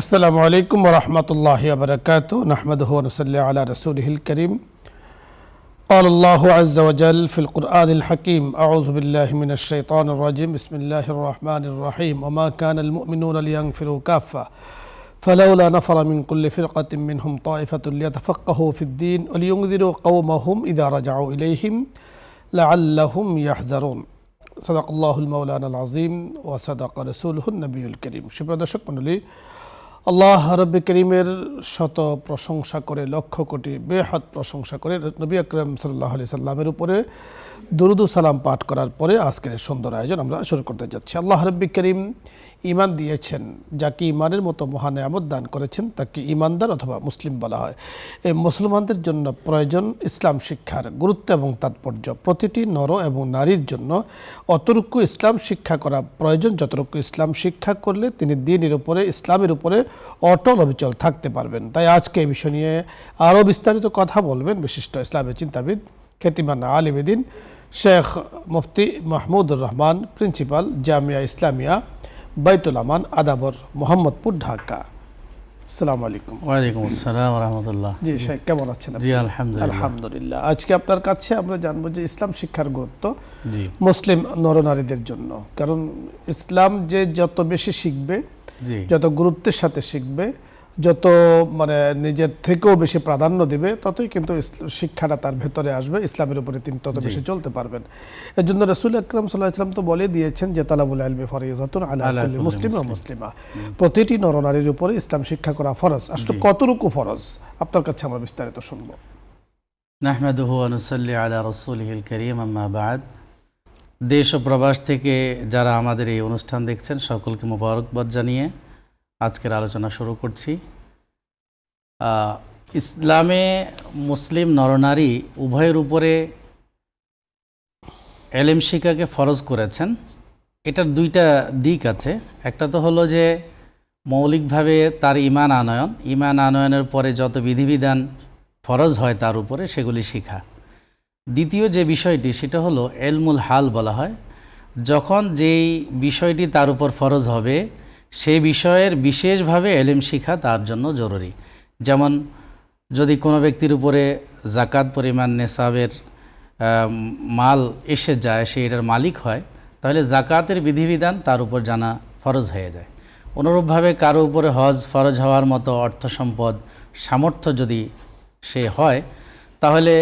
আসসালামু আলাইকুম ওয়া রাহমাতুল্লাহি ওয়া বারাকাতুহু নাহমাদুহু ওয়া নুসাল্লি আলা রাসূলিহিল কারীম قال الله عز وجل في القرآن الحكيم أعوذ بالله من الشيطان الرجيم بسم الله الرحمن الرحيم وما كان المؤمنون لينفروا كافة فلولا نفر من كل فرقة منهم طائفة ليتفقهوا في الدين ولينذروا قومهم إذا رجعوا إليهم لعلهم يحذرون صدق الله المولانا العظيم وصدق رسوله النبي الكريم সুপ্রিয় দর্শক মণ্ডলী আল্লাহ রব্বে করিমের শত প্রশংসা করে লক্ষ কোটি বেহাত প্রশংসা করে নবী আকরাম সাল্লাল্লাহু আলাইহি সাল্লামের উপরে দুরূদ ও সালাম পাঠ করার পরে আজকের সুন্দর আয়োজন আমরা শুরু করতে যাচ্ছি। আল্লাহ রব্বে করিম ঈমান দিয়েছেন, যাকে ঈমানের মতো মহান নিয়ামত দান করেছেন তাকে ঈমানদার অথবা মুসলিম বলা হয়। এই মুসলমানদের জন্য প্রয়োজন ইসলাম শিক্ষার গুরুত্ব এবং তাৎপর্য। প্রতিটি নর এবং নারীর জন্য অতটুকু ইসলাম শিক্ষা করা প্রয়োজন যতটুকু ইসলাম শিক্ষা করলে তিনি দ্বীনের উপরে ইসলামের উপরে অটল অবিচল থাকতে পারবেন। তাই আজকে এই বিষয় নিয়ে আরও বিস্তারিত কথা বলবেন বিশিষ্ট ইসলামের চিন্তাবিদ খ্যাতিমান আলিম দ্বীন শেখ মুফতি মাহমুদুর রহমান, প্রিন্সিপাল জামিয়া ইসলামিয়া বাইতুল আমান, আদাবর, মোহাম্মদপুর, ঢাকা। আসসালামু আলাইকুম। ওয়ালাইকুম আসসালাম ওয়া রাহমাতুল্লাহ। জি শেখ, কেমন আছেন? জি আলহামদুলিল্লাহ। আলহামদুলিল্লাহ। আজকে আপনার কাছে আমরা জানবো যে ইসলাম শিক্ষার গুরুত্ব মুসলিম নরনারীদের জন্য। কারণ ইসলাম যে যত বেশি শিখবে, যত গুরুত্বের সাথে শিখবে, যত নিজের থেকেও বেশি প্রাধান্য দিবে, ততই কিন্তু শিক্ষাটা তার ভেতরে আসবে, ইসলামের উপরে তিনি তত বেশি চলতে পারবেন। এর জন্য রাসূল আকরাম সাল্লাল্লাহু আলাইহি ওয়াসাল্লাম তো বলে দিয়েছেন যে তালাবুল ইলমি ফরিযাতুন আলা কুল্লি মুসলিম ওয়া মুসলিমা, প্রতিটি নরনারীর উপরে ইসলাম শিক্ষা করা ফরজ। আসলে কতটুকু ফরজ আপনার কাছে আমরা বিস্তারিত শুনব। নাহমাদুহু ওয়া নুসাল্লি আলা রাসূলিহিল কারীম, আম্মা বা'দ। দেশ ও প্রবাস থেকে যারা আমাদের এই অনুষ্ঠান দেখছেন সকলকে মোবারকবাদ জানিয়ে আজকের আলোচনা শুরু করছি। ইসলামে মুসলিম নরনারী উভয়ের উপরে এলেম শিক্ষাকে ফরজ করেছেন। এটার দুইটা দিক আছে। একটা তো হলো যে মৌলিকভাবে তার ঈমান আনয়নের পরে যত বিধিবিধান ফরজ হয় তার উপরে সেগুলি শিখা। দ্বিতীয় যে বিষয়টি সেটা হলো এলমুল হাল বলা হয়। যখন যেই বিষয়টি তার উপর ফরজ হবে সেই বিষয়ের বিশেষভাবে এলেম শিখা তার জন্য জরুরি। যেমন যদি কোনো ব্যক্তির উপরে জাকাত পরিমাণ নেসাবের মাল এসে যায়, সে এটার মালিক হয়, তাহলে জাকাতের বিধিবিধান তার উপর জানা ফরজ হয়ে যায়। অনুরূপভাবে কারো উপরে হজ ফরজ হওয়ার মতো অর্থ সম্পদ সামর্থ্য যদি সে হয়, তাহলে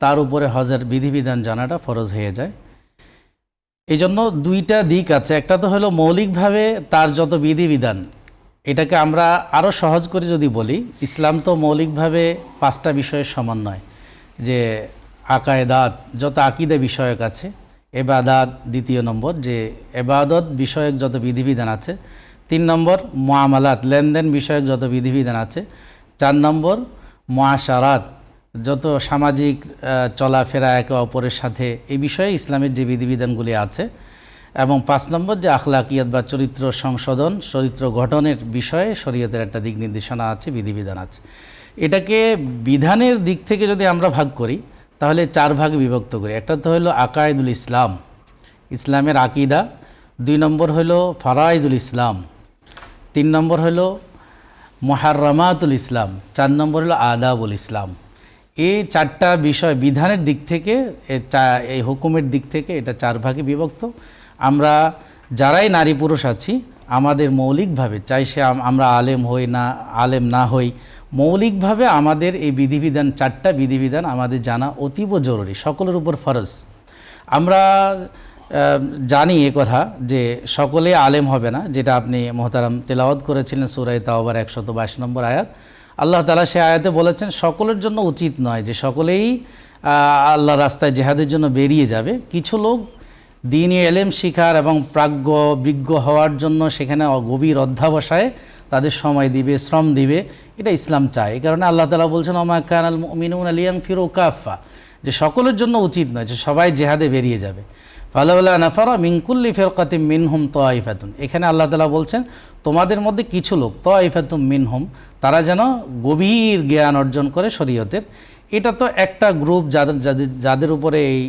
তার উপরে হজের বিধিবিধান জানাটা ফরজ হয়ে যায়। এই জন্য দুইটা দিক আছে। একটা তো হলো মৌলিকভাবে তার যত বিধিবিধান, এটাকে আমরা আরও সহজ করে যদি বলি, ইসলাম তো মৌলিকভাবে 5টা বিষয়ের সমন্বয়, যে আকায়েদাত যত আকিদা বিষয়ক আছে, এবাদাত দ্বিতীয় নম্বর, যে এবাদত বিষয়ক যত বিধিবিধান আছে, 3 নম্বর মুআমালাত লেনদেন বিষয়ক যত বিধিবিধান আছে, 4 নম্বর মুআশারাত যত সামাজিক চলাফেরা একে অপরের সাথে, এই বিষয়ে ইসলামের যে বিধিবিধানগুলি আছে, এবং 5 নম্বর যে আখলাকিয়াত বা চরিত্র সংশোধন, চরিত্র গঠনের বিষয়ে শরীয়তের একটা দিক নির্দেশনা আছে, বিধিবিধান আছে। এটাকে বিধানের দিক থেকে যদি আমরা ভাগ করি তাহলে 4 ভাগে বিভক্ত করি। একটা তো হলো আকায়েদুল ইসলাম, ইসলামের আকিদা। 2 নম্বর হলো ফারাইজুল ইসলাম। 3 নম্বর হলো মুহাররামাতুল ইসলাম। 4 নম্বর হলো আদাবুল ইসলাম। এই 4টা বিষয় বিধানের দিক থেকে, এই হুকুমের দিক থেকে এটা 4 ভাগে বিভক্ত। আমরা যারাই নারী পুরুষ আছি, আমাদের মৌলিকভাবে, চাই সে আমরা আলেম না হই, মৌলিকভাবে আমাদের এই বিধিবিধান 4টা বিধিবিধান আমাদের জানা অতীব জরুরি, সকলের উপর ফরজ। আমরা জানি এ কথা যে সকলে আলেম হবে না, যেটা আপনি মোহতারাম তেলাওয়াত করেছিলেন সূরা তাওবার 122 নম্বর আয়াত। আল্লাহ তাআলা সে আয়াতে বলেছেন সকলের জন্য উচিত নয় যে সকলেই আল্লাহ রাস্তায় জেহাদের জন্য বেরিয়ে যাবে। কিছু লোক দ্বীনি এলেম শিখার এবং বিজ্ঞ হওয়ার জন্য সেখানে গভীর অধ্যবসায়ে তাদের সময় দিবে, শ্রম দিবে, এটা ইসলাম চায়। এই কারণে আল্লাহ তাআলা বলছেন ওমা কানাল মুমিনুনা লিয়ানফিরু কাফা, যে সকলের জন্য উচিত নয় যে সবাই জেহাদে বেরিয়ে যাবে। ফালাউলা নাফারা মিন কুল্লি ফিরকাতিন মিনহুম তাইফাতুন, এখানে আল্লাহ তাআলা বলছেন তোমাদের মধ্যে কিছু লোক, তাইফাতুম মিনহুম, তারা যেন গভীর জ্ঞান অর্জন করে শরীয়তের। এটা তো একটা গ্রুপ যাদের উপরে এই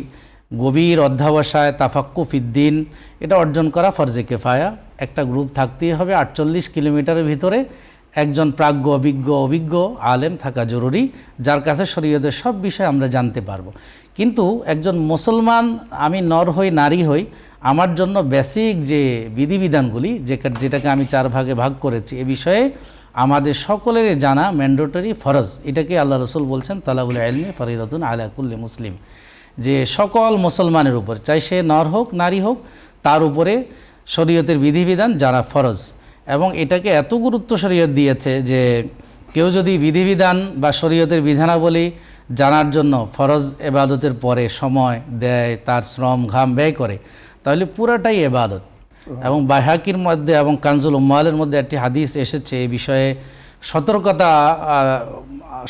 গভীর অধ্যাবসায় তাফাক্কু ফিদ্দিন এটা অর্জন করা ফরজে কেফায়া। একটা গ্রুপ থাকতেই হবে 48 কিলোমিটারের ভিতরে একজন প্রাজ্ঞ অভিজ্ঞ আলেম থাকা জরুরি, যার কাছে শরীয়তের সব বিষয় আমরা জানতে পারবো। কিন্তু একজন মুসলমান, আমি নর হই নারী হই, আমার জন্য বেসিক যে বিধিবিধানগুলি যেটাকে আমি 4 ভাগে ভাগ করেছি, এ বিষয়ে আমাদের সকলের জানা ম্যান্ডেটরি ফরজ। এটাকে আল্লাহ রসুল বলছেন তালাবুল ইলমি ফরিদাতুন আলা কুল্লি মুসলিম, যে সকল মুসলমানের উপর, চাই সে নর হোক নারী হোক, তার উপরে শরীয়তের বিধিবিধান জানা ফরজ। এবং এটাকে এত গুরুত্ব শরীয়ত দিয়েছে যে কেউ যদি বিধিবিধান বা শরীয়তের বিধানাবলী জানার জন্য ফরজ এবাদতের পরে সময় দেয়, তার শ্রম ঘাম ব্যয় করে, তাহলে পুরাটাই এবাদত। এবং বাইহাকির মধ্যে এবং কানজুল উম্মালের মধ্যে একটি হাদিস এসেছে এই বিষয়ে সতর্কতা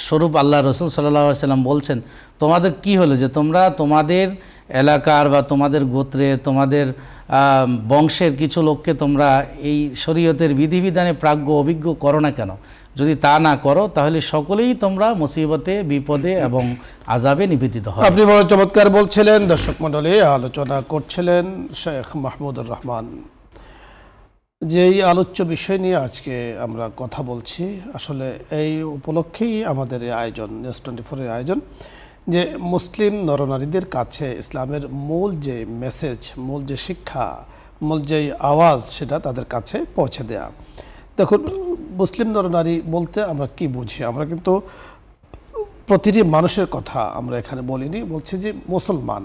স্বরূপ আল্লাহ রসুল সাল্লাল্লাহু আলাইহি সাল্লাম বলছেন, তোমাদের কি হলো যে তোমরা তোমাদের এলাকার বা তোমাদের গোত্রে তোমাদের বংশের কিছু লোককে তোমরা এই শরীয়তের বিধিবিধানে প্রাজ্ঞ অভিজ্ঞ করো না কেন? যদি তা না করো তাহলে সকলেই তোমরা মুসিবতে বিপদে এবং আযাবে নিপতিত হবে। আপনি বড় চমৎকার বলছিলেন। দর্শক মণ্ডলী, আলোচনা করছিলেন শেখ মাহমুদুর রহমান। যেই আলোচ্য বিষয় নিয়ে আজকে আমরা কথা বলছি, আসলে এই উপলক্ষেই আমাদের এই আয়োজন, নিউজ 24-এর আয়োজন, যে মুসলিম নরনারীদের কাছে ইসলামের মূল যে মেসেজ, মূল যে শিক্ষা, মূল যে আওয়াজ, সেটা তাদের কাছে পৌঁছে দেয়া। দেখুন, মুসলিম নরনারী বলতে আমরা কি বুঝি? আমরা কিন্তু প্রতিটি মানুষের কথা আমরা এখানে বলিনি, বলছি যে মুসলমান।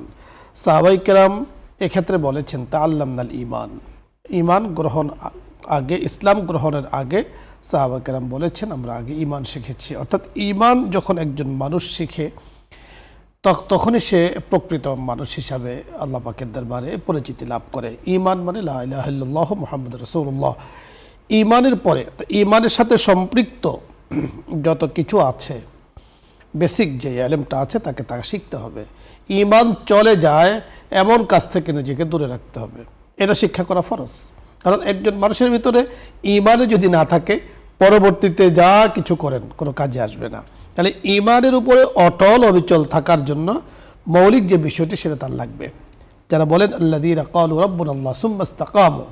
সাহাবায়ে কেরাম এক্ষেত্রে বলেছেন তাআল্লামনাল ঈমান, ঈমান গ্রহণ আগে, ইসলাম গ্রহণের আগে সাহাবায়ে কেরাম বলেছেন আমরা আগে ঈমান শিখেছি। অর্থাৎ ঈমান যখন একজন মানুষ শিখে, তখনই সে প্রকৃত মানুষ হিসাবে আল্লাহ পাকের দরবারে পরিচিতি লাভ করে। ঈমান মানে লা ইলাহা ইল্লাল্লাহু মুহাম্মাদুর রাসূলুল্লাহ। ঈমানের পরে, ঈমানের সাথে সম্পৃক্ত যত কিছু আছে, বেসিক যে ইলমটা আছে, তাকে শিখতে হবে। ঈমান চলে যায় এমন কাজ থেকে নিজেকে দূরে রাখতে হবে, এটা শিক্ষা করা ফরজ। কারণ একজন মানুষের ভিতরে ঈমানে যদি না থাকে, পরবর্তীতে যা কিছু করেন কোনো কাজে আসবে না। তাহলে ঈমানের উপরে অটল অবিচল থাকার জন্য মৌলিক যে বিষয়টি, সেটা তার লাগবে। যারা বলেন আল্লাযীনা ক্বালু রাব্বুনাল্লাহ সুম্মা ইসতাকামু,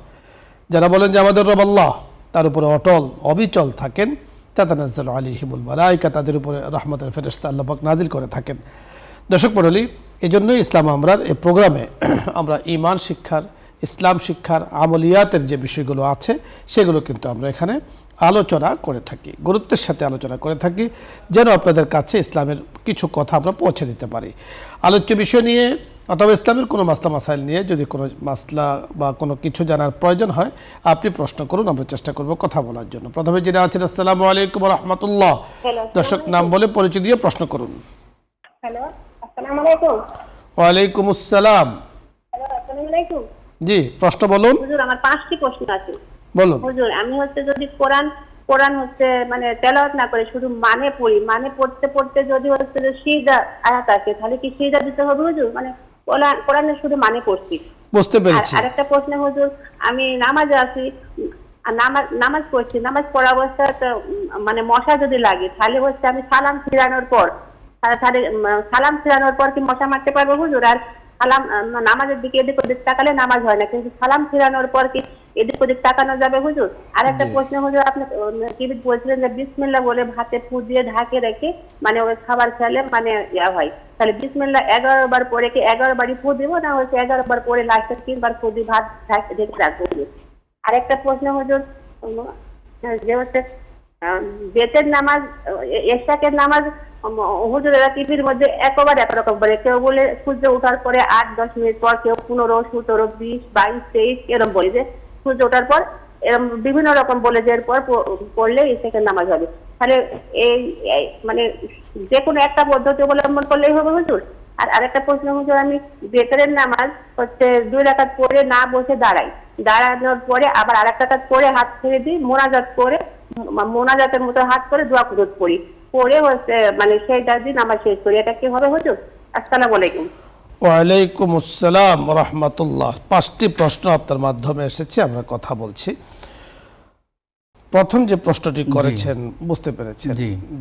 যারা বলেন যে আমাদের রব আল্লাহ, তার উপরে অটল অবিচল থাকেন, তাতানাজ্জালু আলাইহিমুল মালায়েকা, তাদের উপরে রহমতের ফেরেশতা আল্লাহ পাক নাজিল করে থাকেন। দর্শক মণ্ডলী, এজন্যই ইসলাম আমরার এই প্রোগ্রামে আমরা ঈমান শিক্ষার, ইসলাম শিক্ষার আমলিয়াতের যে বিষয়গুলো আছে, সেগুলো কিন্তু আমরা এখানে আলোচনা করে থাকি, গুরুত্বের সাথে আলোচনা করে থাকি, যেন আপনাদের কাছে ইসলামের কিছু কথা আমরা পৌঁছে দিতে পারি। আলোচ্য বিষয় নিয়ে অথবা ইসলামের কোনো মাসলা মাসাইল নিয়ে যদি কোনো মাসলা বা কোনো কিছু জানার প্রয়োজন হয়, আপনি প্রশ্ন করুন, আমরা চেষ্টা করব কথা বলার জন্য। প্রথমে যেটা আছেন, আসসালামু আলাইকুম ওয়া রাহমাতুল্লাহ। দর্শক নাম বলে পরিচয় দিয়ে প্রশ্ন করুন। হ্যালো, আসসালামু আলাইকুম। ওয়ালাইকুম আসসালাম। হ্যালো, আসসালামু আলাইকুম। জি, প্রশ্ন বলুন। হুজুর, আমার 5টি প্রশ্ন আছে। বলুন। হুজুর, আমি যদি কোরআন মানে তেলাওয়াত না করে শুধু মানে পড়ি, মানে পড়তে যদি যে সিজদা আয়াত আছে, তাহলে কি সিজদা দিতে হবে হুজুর? মানে কোরআনে শুধু মানে পড়ছি। বুঝতে পেরেছি। আরেকটা প্রশ্ন হুজুর, আমি নামাজে আছি, নামাজ পড়ছি, নামাজ পড়া অবস্থায় মানে মশা যদি লাগে, তাহলে আমি সালাম ফিরানোর পর কি মশা মারতে পারবো হুজুর? আর সালাম নামাজের দিকে এদিক ওদিক তাকালে নামাজ হয় না, কিন্তু সালাম ফিরানোর পর কি এদিক ওদিক তাকানো যাবে হুজুর? আর একটা প্রশ্ন হুজুর, আপনি টিভি বলছিলেন যে বিসমিল্লাহ বলে ভাতে ফু দিয়ে ঢাকে রেখে মানে ওই খাবার খেলে মানে ইয়া হয়, তাহলে বিসমিল্লাহ 11 বার পরে কি 11 বারই ফু দিব, না 11 বার পরে লাস্টে 3 বার ফু দিয়ে ভাত ঢেকে রাখবো? আর একটা প্রশ্ন হুজুর, যে বেতের নামাজ, এশাকের নামাজ হুজুরেরা টিভির মধ্যে একবার একরকম বলে, কেউ বলে সূর্য ওঠার পরে 8-10 মিনিট পর, কেউ 15, 17, 20, 22, 23 এরকম বলে, যে সূর্য ওঠার পর এরকম বিভিন্ন রকম বলে যে এরপর পড়লে এশাকের নামাজ হবে। তাহলে এই মানে যে কোনো একটা পদ্ধতি অবলম্বন করলেই হবে হুজুর? আর আরেকটা প্রশ্ন হুজুর, আমি বেতরের নামাজ 2 রাকাত পড়ে না বসে দাঁড়ানোর পরে আবার আরেক রাকাত পড়ে হাত ছেড়ে দিই, মোনাজাতের মতো হাত করে দোয়া কুনুত পড়ি, পড়ে মানে সেইটা দিন নামাজ শেষ করি, এটা কি হবে হুজুর? আসসালামু আলাইকুম। ওয়ালাইকুম আসসালাম ওয়া রাহমাতুল্লাহ। 5টি প্রশ্ন আপনার মাধ্যমে এসেছে, আমরা কথা বলছি। প্রথম যে প্রশ্নটি করেছেন, বুঝতে পেরেছেন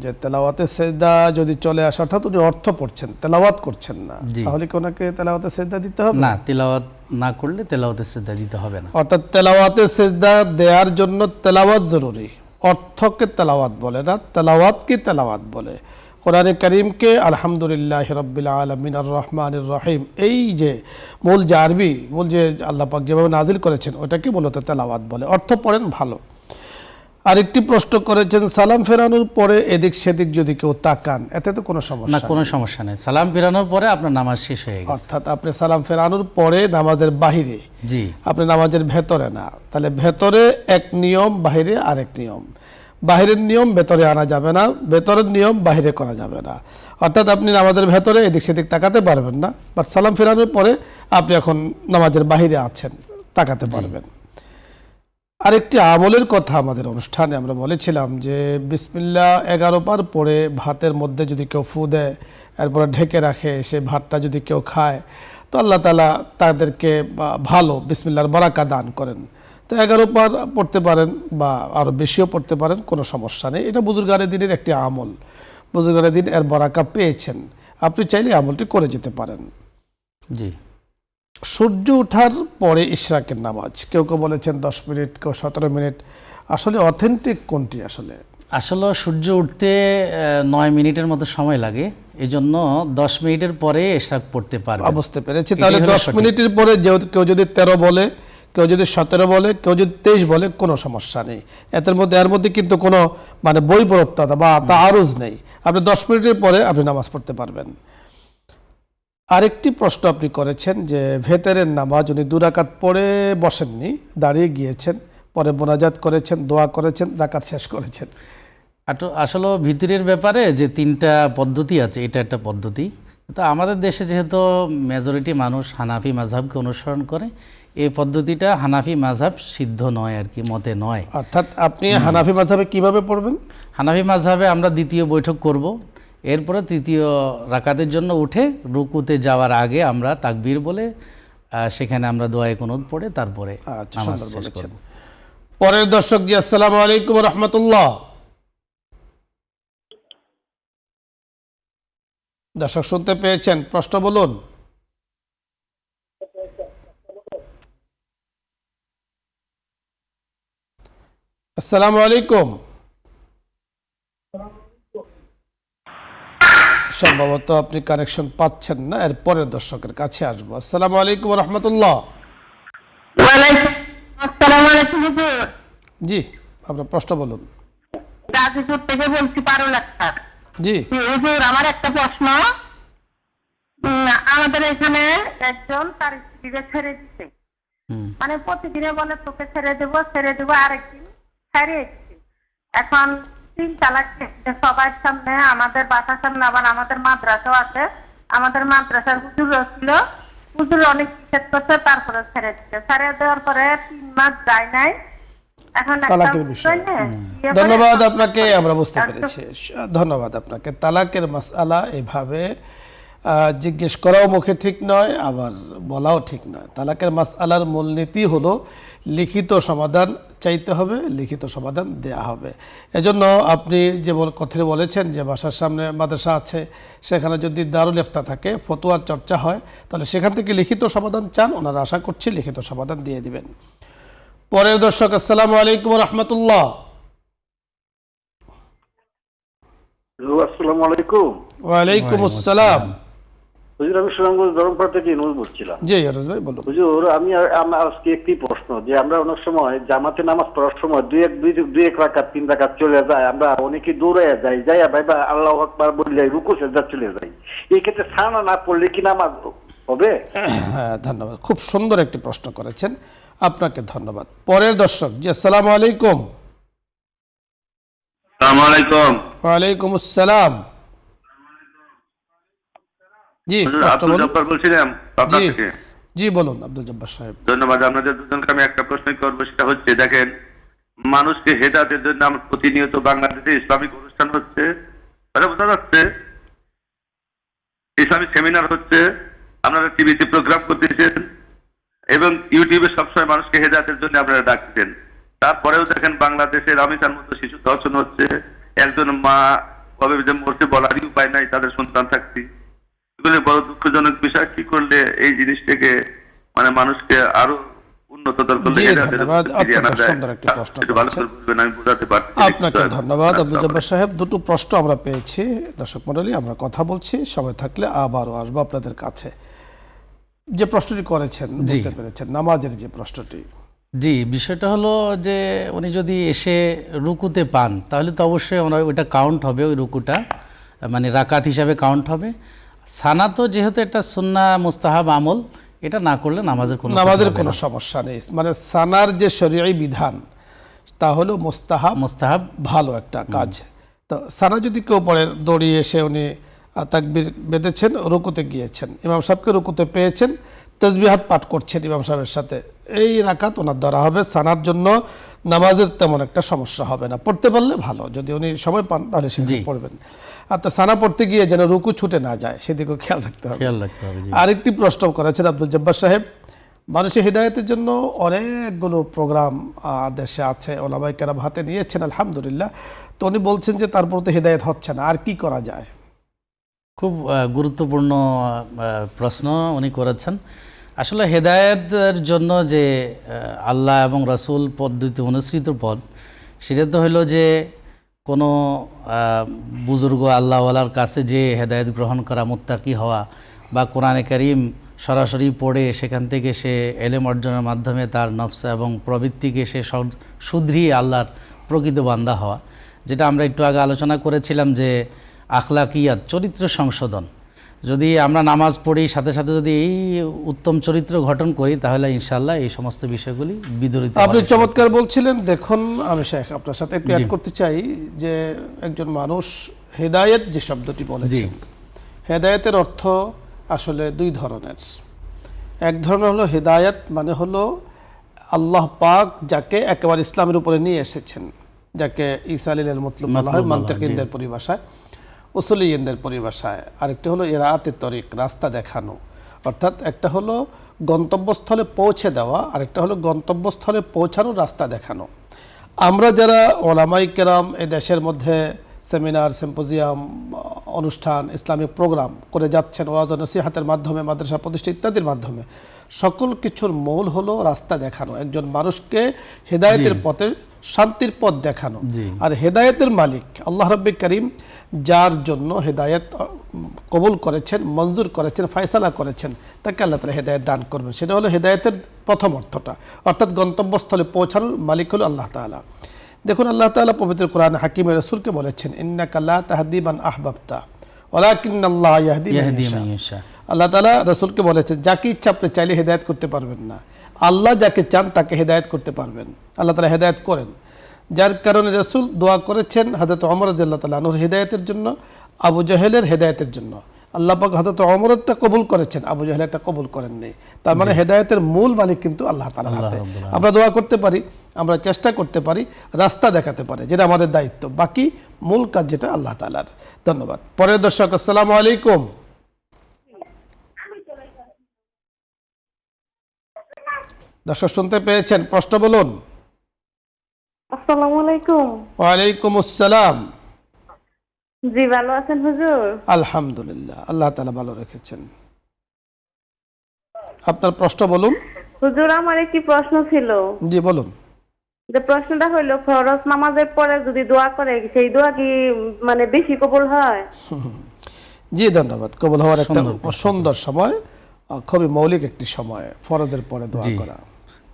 যে তেলাওয়াতে সিজদা যদি চলে আসে, অর্থাৎ উনি অর্থ পড়ছেন, তেলাওয়াত করছেন না, তাহলে কি ওনাকে তেলাওয়াতে সিজদা দিতে হবে? না, তেলাওয়াত না করলে তেলাওয়াতে সিজদা দিতে হবে না। অর্থাৎ তেলাওয়াতে সিজদা দেওয়ার জন্য তেলাওয়াত জরুরি, অর্থকে তেলাওয়াত বলে না, তেলাওয়াতকে তেলাওয়াত বলে। কোরআনে কারীমকে আলহামদুলিল্লাহি রাব্বিল আলামিন আর রহমানির রহিম, এই যে মূল যে আরবি, মূল যে আল্লাহ পাক যেভাবে নাজিল করেছেন ওটাকে মূলত তেলাওয়াত বলে। অর্থ পড়েন ভালো। আরেকটি প্রশ্ন করেছেন, সালাম ফেরানোর পরে এদিক সেদিক যদি কেউ তাকান এতে তো কোনো না, সমস্যা কোনো সমস্যা নেই। সালাম ফেরানোর পরে আপনার নামাজ শেষ হয়ে গেছে। অর্থাৎ আপনি সালাম ফেরানোর পরে নামাজের বাহিরে, জি, আপনি নামাজের ভেতরে না, তাহলে ভেতরে এক নিয়ম, বাহিরে আরেক নিয়ম। বাহিরের নিয়ম ভেতরে আনা যাবে না, ভেতরের নিয়ম বাহিরে করা যাবে না। অর্থাৎ আপনি নামাজের ভেতরে এদিক সেদিক তাকাতে পারবেন না, বাট সালাম ফেরানোর পরে আপনি এখন নামাজের বাহিরে আছেন, তাকাতে পারবেন। আরেকটি আমলের কথা আমাদের অনুষ্ঠানে আমরা বলেছিলাম যে বিসমিল্লাহ 11 বার পরে ভাতের মধ্যে যদি কেউ ফু দেয়, এরপরে ঢেকে রাখে, সে ভাতটা যদি কেউ খায় তো আল্লাহ তাআলা তাদেরকে ভালো বিসমিল্লাহর বারাকা দান করেন। তো 11 বার পড়তে পারেন বা আরও বেশিও পড়তে পারেন, কোনো সমস্যা নেই। এটা বুজুর্গানের দিনের একটি আমল, বুজুর্গানের দিন এর বারাকা পেয়েছেন, আপনি চাইলে আমলটি করে যেতে পারেন। জি। সূর্য ওঠার পরে ইশরাকের নামাজ, কেউ কেউ বলেছেন 10 মিনিট, কেউ 17 মিনিট, আসলে অথেন্টিক কোনটি? আসলে সূর্য উঠতে 9 মিনিটের মতো সময় লাগে, এই জন্য 10 মিনিটের পরে ইশরাক পড়তে পারবে। বুঝতে পেরেছি। তাহলে 10 মিনিটের পরে কেউ যদি 13 বলে, কেউ যদি 17 বলে, কেউ যদি 23 বলে, কোনো সমস্যা নেই। এর মধ্যে কিন্তু কোনো মানে বৈপরীত্যতা বা তাআরুজ নেই। আপনি 10 মিনিটের পরে আপনি নামাজ পড়তে পারবেন। আরেকটি প্রশ্ন আপনি করেছেন যে ভেতরের নামাজ উনি 2 রাকাত পড়ে বসেননি, দাঁড়িয়ে গিয়েছেন, পরে মোনাজাত করেছেন, দোয়া করেছেন, রাকাত শেষ করেছেন। আসলে ভিতরের ব্যাপারে যে 3টা পদ্ধতি আছে, এটা একটা পদ্ধতি। তো আমাদের দেশে যেহেতু মেজরিটি মানুষ হানাফি মাযহাবকে অনুসরণ করে, এই পদ্ধতিটা হানাফি মাযহাব সিদ্ধ নয় আর কি, মতে নয়। অর্থাৎ আপনি হানাফি মাযহাবে কিভাবে পড়বেন? হানাফি মাযহাবে আমরা দ্বিতীয় বৈঠক করব, এরপরে তৃতীয় রাকাতের জন্য উঠে রুকুতে যাওয়ার আগে আমরা তাকবীর বলে সেখানে আমরা দোয়া কুনুত পড়ে তারপরে নামাজ শেষ করব। পরের দর্শক জি, আসসালামু আলাইকুম ওয়া রাহমাতুল্লাহ। দর্শক শুনতে পেয়েছেন, প্রশ্ন বলুন। আসসালামু আলাইকুম। সম্ভবত আপনি কানেকশন পাচ্ছেন না, এর পরের দর্শকের কাছে আসবো। আসসালামু আলাইকুম ওয়া রাহমাতুল্লাহ। ওয়ালাইকুম আসসালাম। আলাইকুম হুজুর। জি, আপনার প্রশ্ন বলুন। গাজীপুর থেকে বলছি, পারুল আক্তার। জি হুজুর, আমার একটা প্রশ্ন। আমাদের এখানে একজন তার স্ত্রীকে ছেড়ে দিচ্ছে, মানে প্রতিদিনে বলে তোকে ছেড়ে দেবো, আরেকদিন ছেড়ে দিচ্ছে। এখন 3 তালাক দিচ্ছে সবার সামনে, আমাদের বাসার সামনে, আবার আমাদের মাদ্রাসাও আছে। আমাদের মাদ্রাসার হুজুর ছিল, হুজুর অনেক নিষেধ করছে, তারপরে ছেড়ে দিচ্ছে। ছেড়ে দেওয়ার পরে 3 মাস যায় নাই। এখন তালাকের বিষয়। ধন্যবাদ আপনাকে, আমরা বুঝতে পেরেছি। ধন্যবাদ আপনাকে। তালাকের মাসআলা এভাবে জিজ্ঞেস করাও মুখে ঠিক নয়, আবার বলাও ঠিক নয়। তালাকের মাসআলার মূলনীতি হলো লিখিত সমাধান চাইতে হবে, লিখিত সমাধান দেয়া হবে। এজন্য আপনি যে কথা বলেছেন যে বাসার সামনে মাদ্রাসা আছে, সেখানে যদি দারুল ইফতা থাকে, ফতোয়ার চর্চা হয়, তাহলে সেখান থেকে লিখিত সমাধান চান, ওনারা আশা করছি লিখিত সমাধান দিয়ে দিবেন। পরের দর্শক, আসসালামু আলাইকুম ওয়া রাহমাতুল্লাহ। আসসালামু আলাইকুম। ওয়া আলাইকুম আসসালাম। হুজুর, আমি সুনামগঞ্জ ধরমপাড়া থেকে নূর বলছিলাম। জি ইয়ারুজ ভাই বলুন। হুজুর, আমার আজকে একটি প্রশ্ন, যে আমরা অনেক সময় জামাতে নামাজ পড়ার সময় দুই এক রাকাত 3 রাকাত চলে যায়, আমরা অনেকে দৌড়াইয়া যাই, ভাই বা আল্লাহু আকবার বলে রুকু সিজদা চলে যাই। এই ক্ষেত্রে সানা না পড়লে কি নামাজ হবে? হ্যাঁ, ধন্যবাদ, খুব সুন্দর একটি প্রশ্ন করেছেন, আপনাকে ধন্যবাদ। পরের দর্শক জি, আসসালামু আলাইকুম। আসসালামু আলাইকুম। ওয়া আলাইকুম আসসালাম। জি আব্দুল জব্বার বলছিলাম পাবনা থেকে। জি বলুন আব্দুল জব্বার সাহেব। ধন্যবাদ। আপনাদের দুজনকে আমি একটা প্রশ্ন করবো, সেটা হচ্ছে, দেখেন, মানুষকে হেদায়েতের জন্য আমরা প্রতিনিয়ত বাংলাদেশে ইসলামিক অনুষ্ঠান হচ্ছে, বোঝা যাচ্ছে, ইসলামিক সেমিনার হচ্ছে, আপনারা টিভিতে প্রোগ্রাম করতেছেন এবং ইউটিউবে সবসময় মানুষকে হেদায়েতের জন্য আপনারা ডাকছেন। তারপরেও দেখেন বাংলাদেশে রামিসার মতো শিশু ধর্ষণ হচ্ছে, একজন মা কবে যে মরছে বলারই উপায় নাই তাদের সন্তান থাকছে। এগুলো বড় দুঃখজনক বিষয়। কি করলে এই জিনিসটাকে মানে মানুষকে আরো উন্নততর করলে জি, হেদায়েতের ধন্যবাদ। ফিরিয়ে আনা অত্যন্ত যায়। সুন্দর একটি প্রশ্ন একটু ভালো করেছেন। করে বলবেন, আমি বোঝাতে পারছি আপনাকে ধন্যবাদ আব্দুল জব্বার সাহেব। দুটো প্রশ্ন আমরা পেয়েছি। দর্শক মণ্ডলী, আমরা কথা বলছি, সময় থাকলে আবারও আসবো আপনাদের কাছে। যে প্রশ্নটি করেছেন, বুঝতে পেরেছেন, নামাজের যে প্রশ্নটি। জি, বিষয়টা হলো যে উনি যদি এসে রুকুতে পান তাহলে তো অবশ্যই ওটা কাউন্ট হবে, ওই রুকুটা মানে রাকাত হিসাবে কাউন্ট হবে। সানা তো যেহেতু একটা সুন্না মুস্তাহাব আমল, এটা না করলে নামাজের কোনো সমস্যা নেই। মানে সানার যে শরীয়ী বিধান তা হলো মুস্তাহাব, ভালো একটা কাজ। তো সানা যদি কেউ পড়ে, দৌড়িয়ে এসে উনি তাকবীর বেঁধেছেন, রুকুতে গিয়েছেন, ইমাম সাহেবকে রুকুতে পেয়েছেন, তাসবিহাত পাঠ করছেন ইমাম সাহেবের সাথে, এই রাকাত ওনার ধরা হবে। সানার জন্য নামাজের তেমন একটা সমস্যা হবে না, পড়তে পারলে ভালো। যদি উনি সময় পান তাহলে সেদিকে পড়বেন। আর তা সানা পড়তে গিয়ে যেন রুকু ছুটে না যায় সেদিকেও খেয়াল রাখতে হবে। আরেকটি প্রশ্ন করেছেন আব্দুল জব্বার সাহেব, মানুষের হিদায়তের জন্য অনেকগুলো প্রোগ্রাম দেশে আছে, ওলামায়ে কেরাম হাতে নিয়েছেন আলহামদুলিল্লাহ। তো উনি বলছেন যে তারপর তো হিদায়ত হচ্ছে না, আর কি করা যায়? খুব গুরুত্বপূর্ণ প্রশ্ন উনি করেছেন। আসলে হেদায়েতের জন্য যে আল্লাহ এবং রাসূল পদ্ধতি অনুসৃত পথ, সেটা তো হলো যে কোনো বুজুর্গ আল্লাহওয়ালার কাছে যে হেদায়েত গ্রহণ করা, মুত্তাকি হওয়া, বা কোরআনে কারীম সরাসরি পড়ে সেখান থেকে সে এলেম অর্জনের মাধ্যমে তার নফস এবং প্রবৃত্তিকে সে শুধরিয়ে আল্লাহর প্রকৃত বান্দা হওয়া, যেটা আমরা একটু আগে আলোচনা করেছিলাম যে আখলাকিয়াত, চরিত্র সংশোধন। যদি আমরা নামাজ পড়ি, সাথে সাথে যদি এই উত্তম চরিত্র গঠন করি, তাহলে ইনশাআল্লাহ এই সমস্ত বিষয়গুলি বিদরিত। আপনি চমৎকার বলছিলেন। দেখুন, আমি শেখ আপনার সাথে একটু অ্যাড করতে চাই যে একজন মানুষ হেদায়েত যে শব্দটি বলেছেন, হেদায়েতের অর্থ আসলে দুই ধরনের। এক ধরনের হলো হেদায়েত, মানে হলো আল্লাহ পাক যাকে একেবারে ইসলামের উপরে নিয়ে এসেছেন, যাকে ঈসা আলাইহিল মতলুব বলা হয় মান্তিকিনদের পরিভাষায়, উসুলিয়িনদের পরিভাষায়। আরেকটি হলো ইরাআতে তরিক, রাস্তা দেখানো। অর্থাৎ একটা হলো গন্তব্যস্থলে পৌঁছে দেওয়া, আরেকটা হলো গন্তব্যস্থলে পৌঁছানোর রাস্তা দেখানো। আমরা যারা ওলামায়ে কেরাম এই দেশের মধ্যে সেমিনার, সিম্পোজিয়াম, অনুষ্ঠান, ইসলামিক প্রোগ্রাম করে যাচ্ছেন, ওয়াজ ও নসিহাতের মাধ্যমে, মাদ্রাসা প্রতিষ্ঠা ইত্যাদির মাধ্যমে, সকল কিছুর মূল হলো রাস্তা দেখানো, একজন মানুষকে হেদায়েতের পথে, শান্তির পথ দেখানো। আর হেদায়েতের মালিক আল্লাহ রাব্বুল কারীম, যার জন্য হেদায়েত কবুল করেছেন, মঞ্জুর করেছেন, ফয়সালা করেছেন, তাকে আল্লাহ তাআলা হেদায়েত দান করবেন। সেটা হলো হেদায়েতের প্রথম অর্থটা, অর্থাৎ গন্তব্যস্থলে পৌঁছানোর মালিক হলো আল্লাহ তাআলা। দেখুন, আল্লাহ তাআলা পবিত্র কোরআন হাকিমে রাসূলকে বলেছেন, ইন্নাকা লা তাহদি মান আহবাবতা ওয়ালাকিন্নাল্লাহা ইয়াহদি মান ইয়াশা। আল্লাহ তাআলা রাসূলকে বলেছেন, যাকে ইচ্ছা আপনি চাইলে হেদায়েত করতে পারবেন না, আল্লাহ যাকে চান তাকে হেদায়েত করতে পারবেন। আল্লাহ তাআলা হেদায়েত করেন, যার কারণে রাসূল দোয়া করেছেন হযরত ওমর রাদিয়াল্লাহু তাআলা আনহুর হেদায়েতের জন্য, আবু জাহেলের হেদায়েতের জন্য। আল্লাহ পাক হযরত ওমরেরটা কবুল করেছেন, আবু জাহেলেরটা কবুল করেননি। তার মানে হেদায়েতের মূল মালিক কিন্তু আল্লাহ তাআলার হাতে। আমরা দোয়া করতে পারি, আমরা চেষ্টা করতে পারি, রাস্তা দেখাতে পারি, যেটা আমাদের দায়িত্ব। বাকি মূল কাজ যেটা আল্লাহ তাআলার। ধন্যবাদ। পরের দর্শক, আসসালামু আলাইকুম। দর্শক শুনতে পেয়েছেন? প্রশ্ন বলুন। আসসালামু আলাইকুম। ওয়ালাইকুম আসসালাম। জি, ভালো আছেন হুজুর? আলহামদুলিল্লাহ, আল্লাহ তাআলা ভালো রেখেছেন। আপনার প্রশ্ন বলুন। হুজুর, আমার একটি প্রশ্ন ছিল। জি বলুন। যে প্রশ্নটা হলো, ফরজ নামাজের পরে যদি দোয়া করে, সেই দোয়া কি মানে বেশি কবুল হয়? জি ধন্যবাদ। কবুল হওয়ার একটা সুন্দর সময়, খুবই মৌলিক একটি সময় ফরজের পরে দোয়া করা।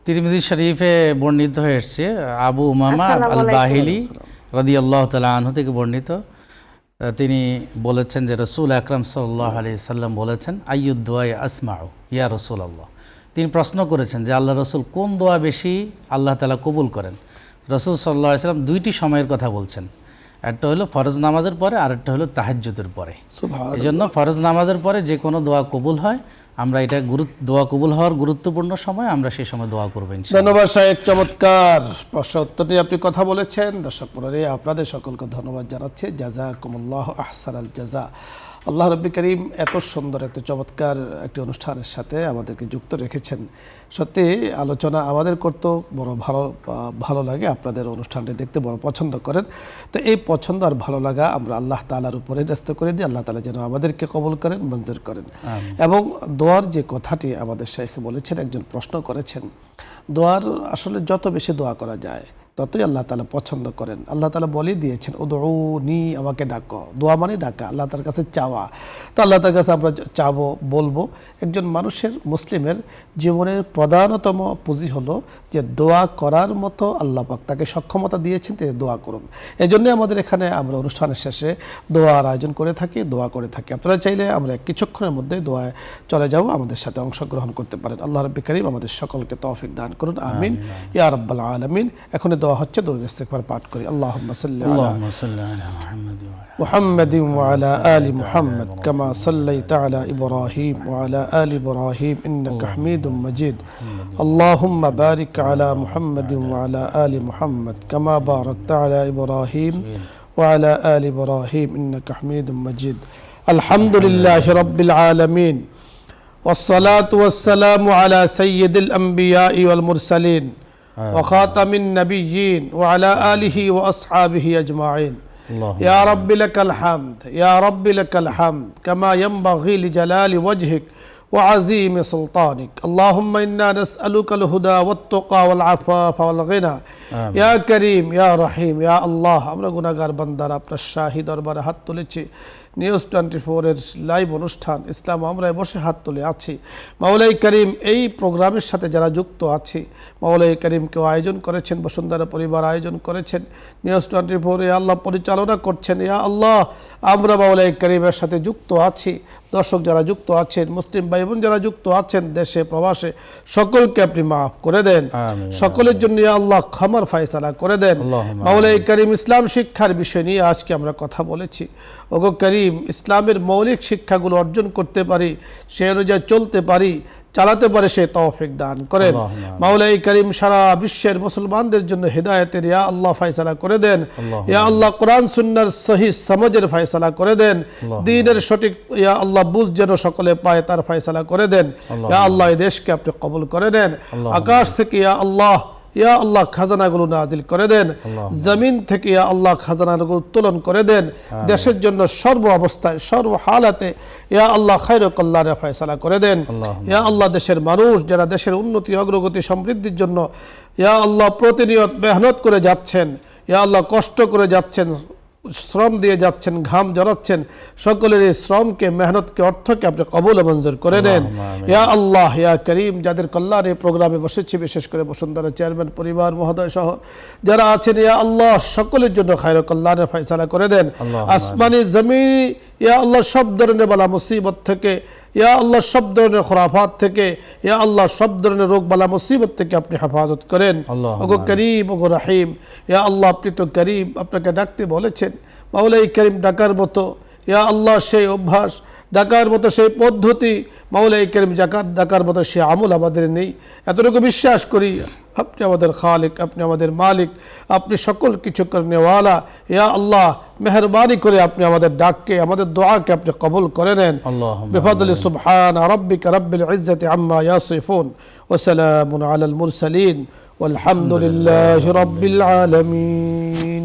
তিরমিজি শরীফে বর্ণিত হয়েছে, আবু উমামা আল বাহিলি রাদিয়াল্লাহু তাআলা আনহু থেকে বর্ণিত, তিনি বলেছেন যে রাসূল আকরাম সাল্লাল্লাহু আলাইহি সাল্লাম বলেছেন, আইয়ুদ দুআ আসমাউ ইয়া রাসূলুল্লাহ। তিনি প্রশ্ন করেছেন যে আল্লাহ রাসূল, কোন দোয়া বেশি আল্লাহ তাআলা কবুল করেন? রাসূল সাল্লাল্লাহু আলাইহি সাল্লাম দুইটি সময়ের কথা বলছেন, একটা হলো ফরজ নামাজের পরে, আরেকটা হলো তাহাজ্জুদের পরে। এই জন্য ফরজ নামাজের পরে যে কোনো দোয়া কবুল হয়, আমরা এটা দোয়া কবুল হওয়ার গুরুত্বপূর্ণ সময়, আমরা সেই সময় দোয়া করবো ইনশাআল্লাহ। ধন্যবাদ সাহেব, চমৎকার প্রশ্ন উত্তর নিয়ে আপনি কথা বলেছেন। দর্শক মণ্ডলী, আপনাদের সকলকে ধন্যবাদ জানাচ্ছি। জাযাকুমুল্লাহু আহসানাল জাযা। আল্লাহ রাব্বুল কারীম এত সুন্দর, এত চমৎকার একটি অনুষ্ঠানের সাথে আমাদেরকে যুক্ত রেখেছেন। সত্যি আলোচনা আমাদের করতেও বড় ভালো লাগে, আপনাদের অনুষ্ঠানটি দেখতে বড় পছন্দ করেন। তো এই পছন্দ আর ভালো লাগা আমরা আল্লাহ তাআলার উপরে ন্যস্ত করে দিই। আল্লাহ তাআলা যেন আমাদেরকে কবুল করেন, মঞ্জুর করেন। এবং দোয়ার যে কথাটি আমাদের শেখ বলেছেন, একজন প্রশ্ন করেছেন দোয়ার আসলে যত বেশি দোয়া করা যায় ততই আল্লাহ তাআলা পছন্দ করেন। আল্লাহ তাআলা বলে দিয়েছেন উদউনি, আমাকে ডাকো। দোয়া মানে ডাকা, আল্লাহ তার কাছে চাওয়া। তো আল্লাহ তার কাছে আমরা চাবো, বলবো। একজন মানুষের, মুসলিমের জীবনের প্রধানতম পুঁজি হলো যে দোয়া করার মতো আল্লাহ পাক তাকে সক্ষমতা দিয়েছেন, তিনি দোয়া করুন। এই জন্যে আমাদের এখানে আমরা অনুষ্ঠানের শেষে দোয়ার আয়োজন করে থাকি, দোয়া করে থাকি। আপনারা চাইলে আমরা কিছুক্ষণের মধ্যে দোয়ায় চলে যাব, আমাদের সাথে অংশগ্রহণ করতে পারেন। আল্লাহ রাব্বুল কারীম আমাদের সকলকে তৌফিক দান করুন, আমিন ইয়া রাব্বাল আলামিন। এখন দোয়া হচ্ছে, দরুদ ইস্তিগফার পাঠ করি। আল্লাহুম্মা সাল্লি আলা মুহাম্মাদিন ওয়া আলা আলি মুহাম্মাদ কামা সাল্লাইতা আলা ইব্রাহিম ওয়া আলা আলি ইব্রাহিম ইন্নাকা হামিদুম মাজিদ। আল্লাহুম্মা বারিক আলা মুহাম্মাদিন ওয়া আলা আলি মুহাম্মাদ কামা বারাকতা আলা ইব্রাহিম ওয়া আলা আলি ইব্রাহিম ইন্নাকা হামিদুম মাজিদ। আলহামদুলিল্লাহি রাব্বিল আলামিন والصلاة والسلام على سيد الأنبياء والمرسلين وخاتم النبيين وعلى آله وأصحابه أجمعين. يا رب لك الحمد، يا رب لك الحمد كما ينبغي لجلال وجهك وعظيم سلطانك. اللهم إنا نسألك الهدى والتقى والعفاف والغنى. يا كريم يا رحيم يا الله. আমরা গুনাহগার বান্দারা আপনার শাহী দরবারে হাত তুলেছি। নিউজ 24 এর লাইভ অনুষ্ঠান ইসলাম আমরায় বসে হাত তুলে আছি। মাওলাই করিম, এই প্রোগ্রামের সাথে যারা যুক্ত আছে, মাওলাই করিম কেউ আয়োজন করেছেন, বসুন্ধরা পরিবার আয়োজন করেছেন, নিউজ 24 এ আল্লাহ পরিচালনা করছেন। ইয়া আল্লাহ, আমরা মাওলাই করিমের সাথে যুক্ত আছি। দর্শক যারা যুক্ত আছেন, মুসলিম ভাই বোন যারা যুক্ত আছেন দেশে প্রবাসে, সকলকে আপনি মাফ করে দেন। সকলের জন্য ইয়া আল্লাহ ক্ষমার ফয়সালা করে দেন। মাওলাই করিম, ইসলাম শিক্ষার বিষয় নিয়ে আজকে আমরা কথা বলেছি। ওগো করিম, ইসলামের মৌলিক শিক্ষাগুলো অর্জন করতে পারি, সে অনুযায়ী চলতে পারি, চালাতে পারে, সে তৌফিক দান করেন। মাওলাই করিম, সারা বিশ্বের মুসলমানদের জন্য হিদায়াতের ইয়া আল্লাহ ফয়সালা করে দেন। ইয়া আল্লাহ, কোরআন সুন্নাহর সহি সমঝের ফয়সালা করে দেন। দ্বীনের সঠিক ইয়া আল্লাহ বুঝ যেন সকলে পায়, তার ফয়সালা করে দেন। ইয়া আল্লাহ, এই দেশকে আপনি কবুল করে নেন। আকাশ থেকে ইয়া আল্লাহ, ইয়া আল্লাহ খাজানাগুলো নাজিল করে দেন। জমিন থেকে ইয়া আল্লাহ খাজানাগুলো উত্তোলন করে দেন। দেশের জন্য সর্ব অবস্থায়, সর্ব হালাতে ইয়া আল্লাহ খায়রুল কল্যাণের ফয়সালা করে দেন। ইয়া আল্লাহ, দেশের মানুষ যারা দেশের উন্নতি, অগ্রগতি, সমৃদ্ধির জন্য ইয়া আল্লাহ প্রতিনিয়ত মেহনত করে যাচ্ছেন, ইয়া আল্লাহ কষ্ট করে যাচ্ছেন, শ্রম দিয়ে যাচ্ছেন, ঘাম জড়াচ্ছেন, সকলের এই শ্রমকে, মেহনতকে, অর্থকে আপনি কবুল ও মঞ্জুর করে দেন। ইয়া আল্লাহ, ইয়া করিম, যাদের কল্যাণে এই প্রোগ্রামে বসেছি, বিশেষ করে বসুন্ধরা চেয়ারম্যান পরিবার মহোদয় সহ যারা আছেন, ইয়া আল্লাহ সকলের জন্য খায়রুল কল্যাণের ফয়সালা করে দেন। আসমানি জমিন ইয়া আল্লাহ সব ধরনের বালা মুসিবত থেকে, ইয়া আল্লাহ সব ধরনের খুরাফাত থেকে, ইয়া আল্লাহ সব ধরনের রোগ বালা মুসিবত থেকে আপনি হেফাজত করেন। ওগো করিম, ওগো রাহিম, ইয়া আল্লাহ আপনি তো করিম, আপনাকে ডাকতে বলেছেন। মাওলাই করিম, ডাকার মতো ইয়া আল্লাহ সেই অভ্যাস, ডাকার মতো সেই পদ্ধতি, মাওলাই করিম ডাকার মতো সে আমল আমাদের নেই। এতটুকু বিশ্বাস করি আপনি আমাদের খালিক, আপনি আমাদের মালিক, আপনি সকল কিছু করনেওয়ালা। ইয়া আল্লাহ, মেহরবানি করে আপনি আমাদের ডাককে, আমাদের দোয়াকে আপনি কবুল করে নেন। বিফাদলি সুবহান রাব্বিকা রাব্বিল ইজ্জাতি আম্মা ইয়াসিফুন ওয়া সালামুন আলাল মুরসালিন ওয়ালহামদুলিল্লাহি রাব্বিল আলামিন।